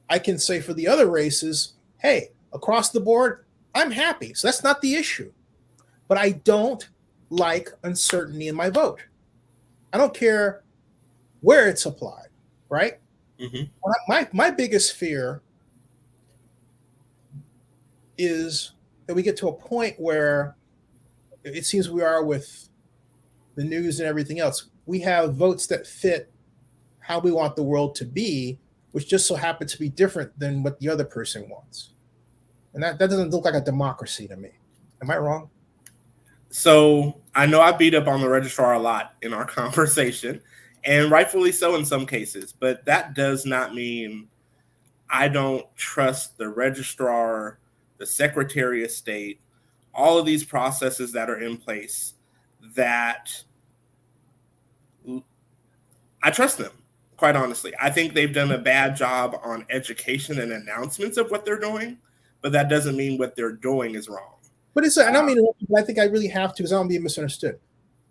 Speaker 1: I can say for the other races, hey, across the board, I'm happy. So that's not the issue. But I don't like uncertainty in my vote. I don't care where it's applied, right?
Speaker 2: Mm-hmm.
Speaker 1: My biggest fear is that we get to a point where it seems we are with the news and everything else. We have votes that fit how we want the world to be, which just so happen to be different than what the other person wants. And that doesn't look like a democracy to me. Am I wrong?
Speaker 2: So I know I beat up on the registrar a lot in our conversation, and rightfully so in some cases, but that does not mean I don't trust the registrar, the Secretary of State, all of these processes that are in place, that I trust them, quite honestly. I think they've done a bad job on education and announcements of what they're doing, but that doesn't mean what they're doing is wrong.
Speaker 1: But it's, I don't mean, I think I really have to, because I don't be misunderstood.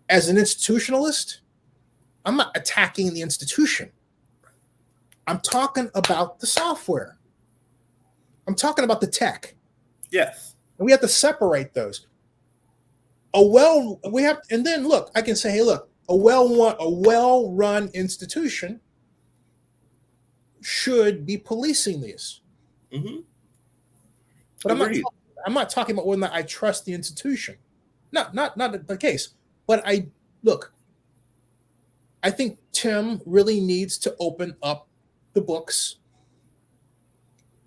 Speaker 1: As an institutionalist, I'm not attacking the institution. I'm talking about the software. I'm talking about the tech.
Speaker 2: Yes.
Speaker 1: And we have to separate those. And then look, I can say, hey, look, a well-run institution should be policing these.
Speaker 2: Mm-hmm.
Speaker 1: But I'm not talking about whether or not I trust the institution. Not the case. But I think Tim really needs to open up the books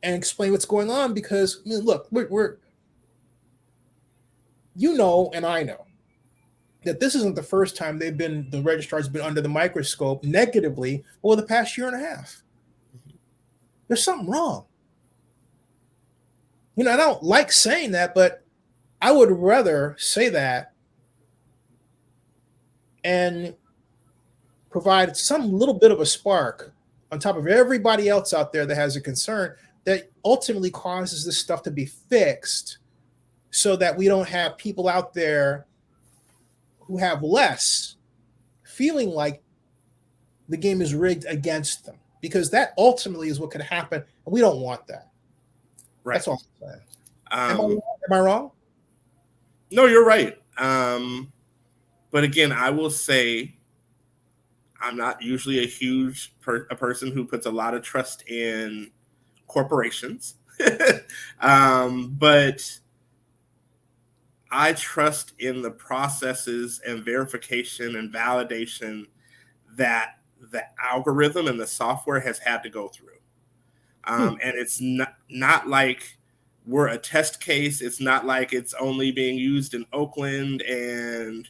Speaker 1: and explain what's going on, because I mean, look, we're and I know that this isn't the first time the registrar's been under the microscope negatively over the past year and a half. There's something wrong. I don't like saying that, but I would rather say that and provide some little bit of a spark on top of everybody else out there that has a concern that ultimately causes this stuff to be fixed, so that we don't have people out there who have less feeling like the game is rigged against them, because that ultimately is what could happen, and we don't want that.
Speaker 2: Right.
Speaker 1: That's all I'm saying. Am I wrong?
Speaker 2: No, you're right. But again, I will say I'm not usually a person who puts a lot of trust in corporations. But I trust in the processes and verification and validation that the algorithm and the software has had to go through. And it's not like we're a test case. It's not like it's only being used in Oakland, and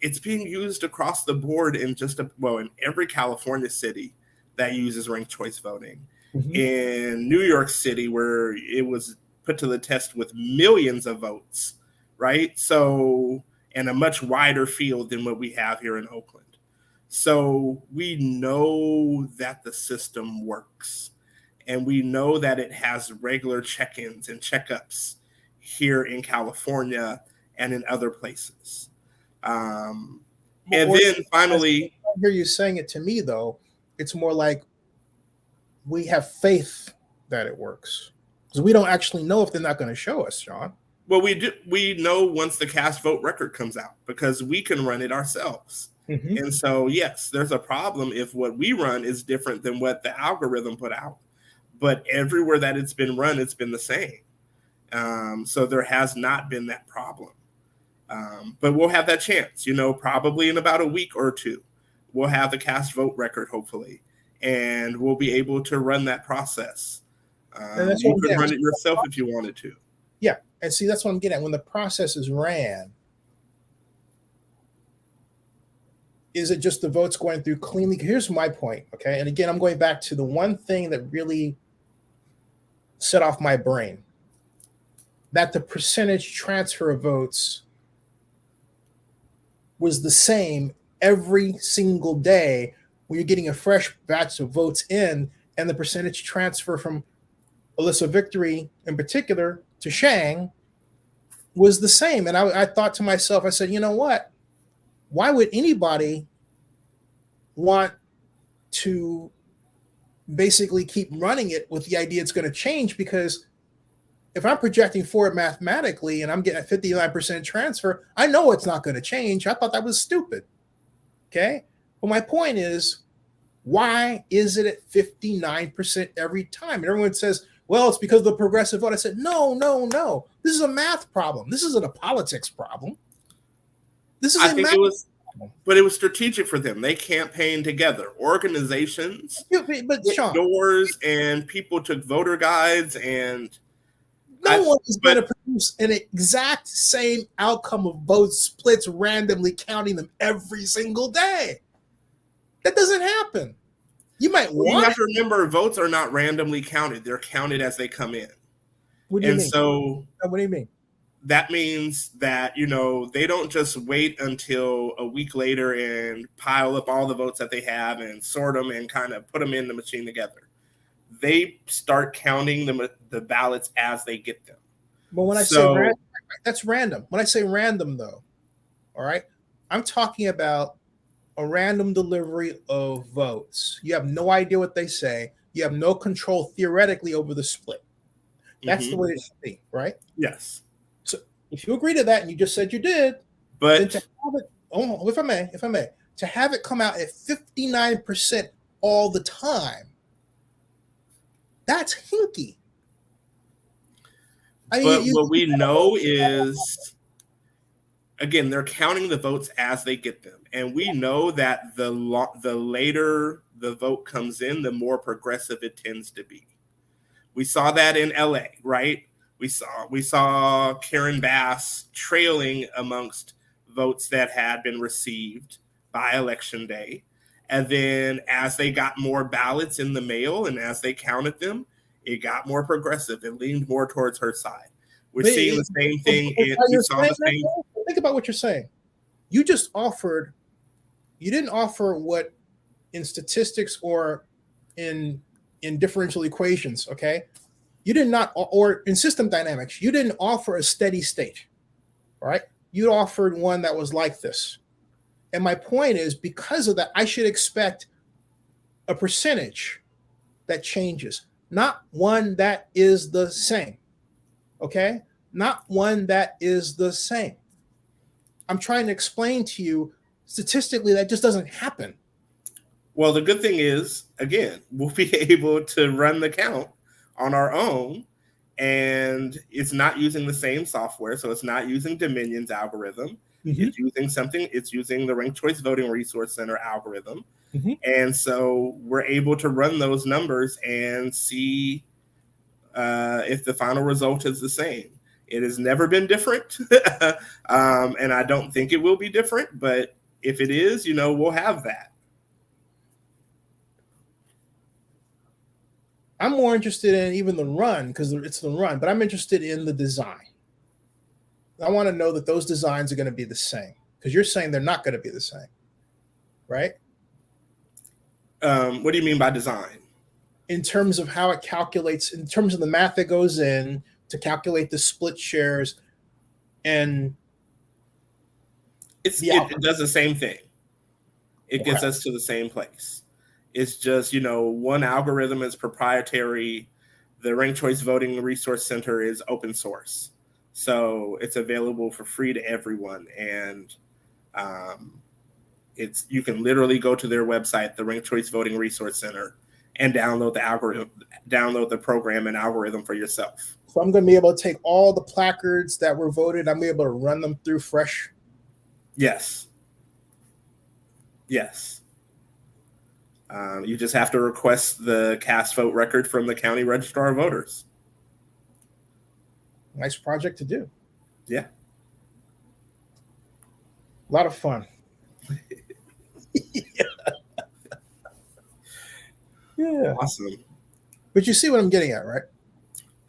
Speaker 2: it's being used across the board in in every California city that uses ranked choice voting. Mm-hmm. In New York City, where it was put to the test with millions of votes, right? So, and a much wider field than what we have here in Oakland. So we know that the system works, and we know that it has regular check-ins and checkups here in California and in other places. And then finally,
Speaker 1: I hear you saying it to me, though. It's more like we have faith that it works, because we don't actually know if they're not going to show us, Sean.
Speaker 2: Well, we do. We know once the cast vote record comes out, because we can run it ourselves. Mm-hmm. And so, yes, there's a problem if what we run is different than what the algorithm put out. But everywhere that it's been run, it's been the same. So there has not been that problem. But we'll have that chance, probably in about a week or two. We'll have the cast vote record, hopefully, and we'll be able to run that process. You could run it yourself if you wanted to.
Speaker 1: Yeah, and see, that's what I'm getting at. When the process is ran, is it just the votes going through cleanly? Here's my point, okay? And again, I'm going back to the one thing that really set off my brain, that the percentage transfer of votes was the same every single day when you're getting a fresh batch of votes in, and the percentage transfer from Allyssa Victory in particular to Sheng was the same. And I thought to myself, I said, you know what? why would anybody want to basically keep running it with the idea it's going to change? Because if I'm projecting forward mathematically and I'm getting a 59% transfer, I know it's not going to change. I thought that was stupid. Okay. But my point is, why is it at 59% every time? And everyone says, well, it's because of the progressive vote. I said, no. This is a math problem. This isn't a politics problem. This is
Speaker 2: I
Speaker 1: a
Speaker 2: think
Speaker 1: math
Speaker 2: it was,
Speaker 1: problem.
Speaker 2: but it was strategic for them. They campaigned together. Organizations,
Speaker 1: But Sean,
Speaker 2: doors, and people took voter guides, and
Speaker 1: no one is going to produce an exact same outcome of vote splits randomly, counting them every single day. That doesn't happen. You might want.
Speaker 2: You have to remember, votes are not randomly counted; they're counted as they come in.
Speaker 1: What do you mean?
Speaker 2: So,
Speaker 1: what do you mean?
Speaker 2: That means that they don't just wait until a week later and pile up all the votes that they have and sort them and kind of put them in the machine together. They start counting the ballots as they get them.
Speaker 1: But when I say random, that's random. When I say random, though, all right, I'm talking about a random delivery of votes. You have no idea what they say. You have no control theoretically over the split. That's the way it should be, right?
Speaker 2: Yes.
Speaker 1: So if you agree to that, and you just said you did,
Speaker 2: but
Speaker 1: then to have it, if I may, to have it come out at 59% all the time, that's hinky.
Speaker 2: I mean, what we know is, again, they're counting the votes as they get them. And we know that the later the vote comes in, the more progressive it tends to be. We saw that in LA, right? We saw Karen Bass trailing amongst votes that had been received by Election Day. And then as they got more ballots in the mail and as they counted them, it got more progressive. It leaned more towards her side. We're seeing the same thing.
Speaker 1: Think about what you're saying. You didn't offer what in statistics or in differential equations, okay? You did not, or in system dynamics, you didn't offer a steady state, all right? You offered one that was like this. And my point is, because of that, I should expect a percentage that changes, not one that is the same, okay? Not one that is the same. I'm trying to explain to you, statistically, that just doesn't happen.
Speaker 2: Well, the good thing is, again, we'll be able to run the count on our own, and it's not using the same software, so it's not using Dominion's algorithm. Mm-hmm. It's using the Ranked Choice Voting Resource Center algorithm. Mm-hmm. And so we're able to run those numbers and see if the final result is the same. It has never been different, and I don't think it will be different, but if it is, we'll have that.
Speaker 1: I'm more interested in even the run, because it's the run, but I'm interested in the design. I want to know that those designs are going to be the same, because you're saying they're not going to be the same, right?
Speaker 2: What do you mean by design?
Speaker 1: In terms of how it calculates, in terms of the math that goes in to calculate the split shares, and
Speaker 2: it does the same thing. It gets us to the same place. It's just, one algorithm is proprietary. The Ranked Choice Voting Resource Center is open source. So it's available for free to everyone. And you can literally go to their website, the Ranked Choice Voting Resource Center, and download the program and algorithm for yourself.
Speaker 1: So I'm going to be able to take all the placards that were voted, I'm going to be able to run them through fresh?
Speaker 2: Yes. You just have to request the cast vote record from the county registrar of voters.
Speaker 1: Nice project to do.
Speaker 2: Yeah.
Speaker 1: A lot of fun. Yeah.
Speaker 2: Awesome.
Speaker 1: But you see what I'm getting at, right?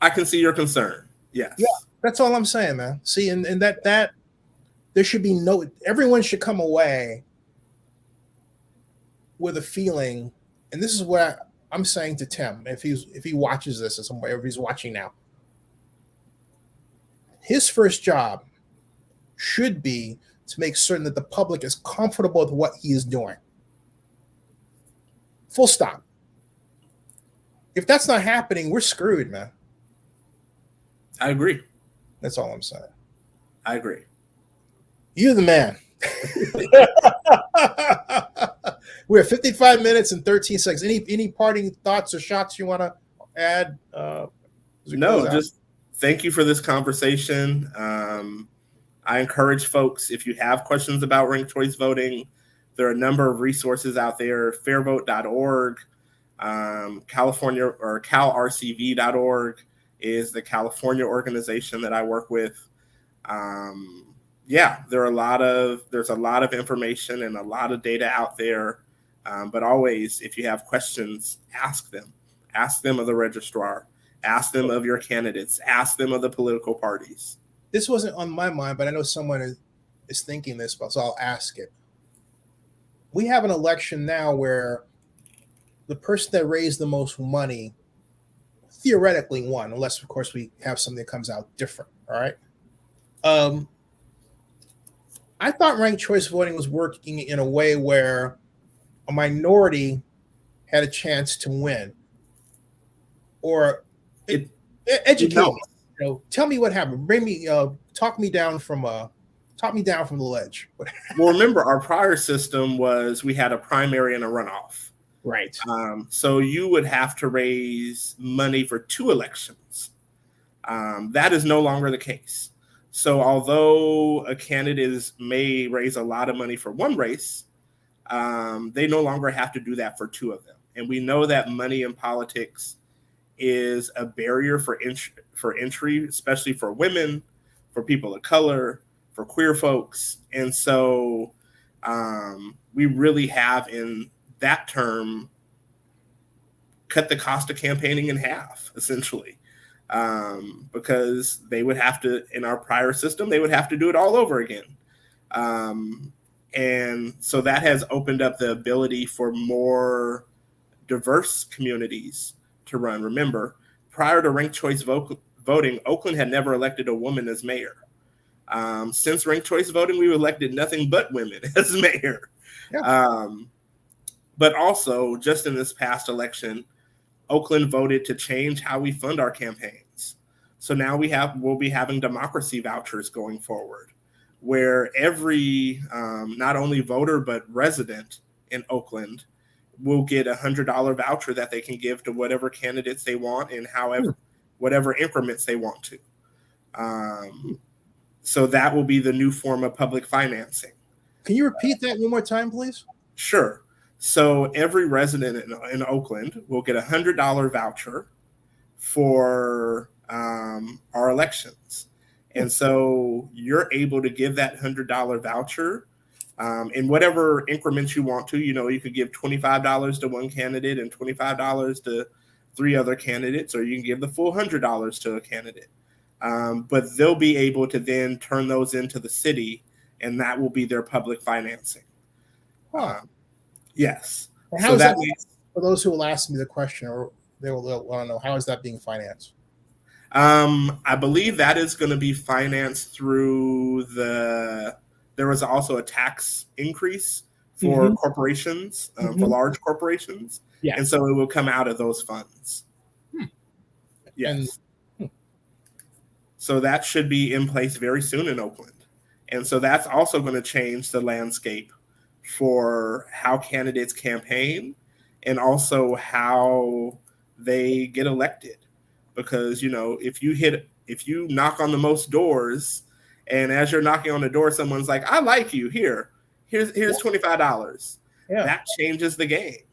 Speaker 2: I can see your concern. Yes.
Speaker 1: Yeah. That's all I'm saying, man. See, and that there should be everyone should come away with a feeling, and this is what I'm saying to Tim, if he watches this at some way, or if he's watching now, his first job should be to make certain that the public is comfortable with what he is doing. Full stop. If that's not happening, we're screwed, man.
Speaker 2: I agree.
Speaker 1: That's all I'm saying.
Speaker 2: I agree.
Speaker 1: You're the man. We're at 55 minutes and 13 seconds. Any parting thoughts or shots you want to add?
Speaker 2: No, just thank you for this conversation. I encourage folks, if you have questions about ranked choice voting, there are a number of resources out there. Fairvote.org, California or CalRCV.org is the California organization that I work with. There's a lot of information and a lot of data out there. But always, if you have questions, ask them. Ask them of the registrar. Ask them of your candidates. Ask them of the political parties.
Speaker 1: This wasn't on my mind, but I know someone is thinking this, so I'll ask it. We have an election now where the person that raised the most money theoretically won, unless, of course, we have something that comes out different. All right. I thought ranked choice voting was working in a way where a minority had a chance to win, or educate me. Tell me what happened. Bring me, talk me down from the ledge.
Speaker 2: Well, remember, our prior system was we had a primary and a runoff.
Speaker 1: Right.
Speaker 2: So you would have to raise money for 2 elections. That is no longer the case. So although a candidate may raise a lot of money for one race, they no longer have to do that for 2 of them. And we know that money in politics is a barrier for entry, especially for women, for people of color, for queer folks. And so we really have, in that term, cut the cost of campaigning in half, essentially. Because they would have to, in our prior system, they would have to do it all over again. And so that has opened up the ability for more diverse communities to run. Remember, prior to ranked choice voting, Oakland had never elected a woman as mayor. Since ranked choice voting, we've elected nothing but women as mayor. Yeah. But also, just in this past election, Oakland voted to change how we fund our campaigns. So now we'll be having democracy vouchers going forward, where every not only voter but resident in Oakland will get $100 voucher that they can give to whatever candidates they want and whatever increments they want to. So that will be the new form of public financing.
Speaker 1: Can you repeat that one more time, please?
Speaker 2: Sure. So every resident in Oakland will get $100 voucher for our elections. And so you're able to give that $100 voucher in whatever increments you want to. You could give $25 to one candidate and $25 to 3 other candidates, or you can give the full $100 to a candidate. But they'll be able to then turn those into the city, and that will be their public financing. Yes.
Speaker 1: How is that for those who will ask me the question, or they'll want to know, how is that being financed?
Speaker 2: I believe that is going to be financed through there was also a tax increase for corporations, for large corporations. Yeah. And so it will come out of those funds. Yes. So that should be in place very soon in Oakland. And so that's also going to change the landscape for how candidates campaign and also how they get elected. Because, if you knock on the most doors, and as you're knocking on the door, someone's like, I like you, here's $25. Yeah. That changes the game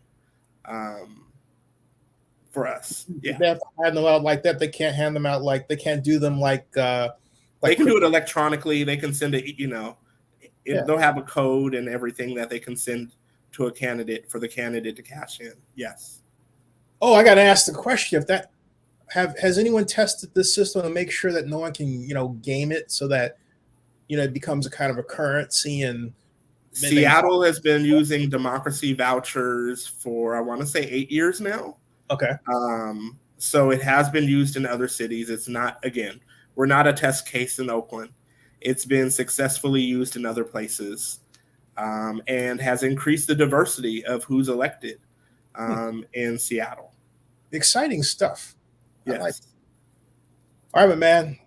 Speaker 2: for us. Yeah.
Speaker 1: They have to hand them out like that. They can't hand them out they can't do them like
Speaker 2: they can do it electronically. They can send it, they'll have a code and everything that they can send to a candidate for the candidate to cash in. Yes.
Speaker 1: Oh, I got to ask the question. Has anyone tested this system to make sure that no one can, game it so that, it becomes a kind of a currency? And
Speaker 2: Seattle has been using democracy vouchers for, I want to say 8 years now.
Speaker 1: Okay.
Speaker 2: So it has been used in other cities. It's not, again, we're not a test case in Oakland. It's been successfully used in other places, and has increased the diversity of who's elected in Seattle.
Speaker 1: Exciting stuff.
Speaker 2: Yes.
Speaker 1: Like all right, my man.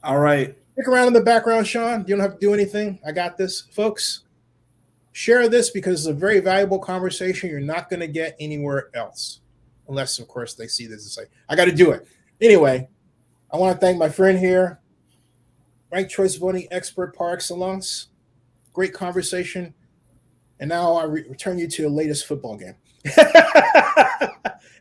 Speaker 2: All right.
Speaker 1: Stick around in the background, Sean. You don't have to do anything. I got this, folks. Share this because it's a very valuable conversation you're not going to get anywhere else. Unless, of course, they see this and say, I got to do it. Anyway, I want to thank my friend here, ranked choice voting expert par excellence. Great conversation. And now I return you to your latest football game.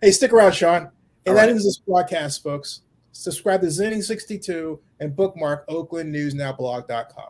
Speaker 1: Hey, stick around, Sean. And that ends this broadcast, folks. Subscribe to Zenning62 and bookmark oaklandnewsnowblog.com.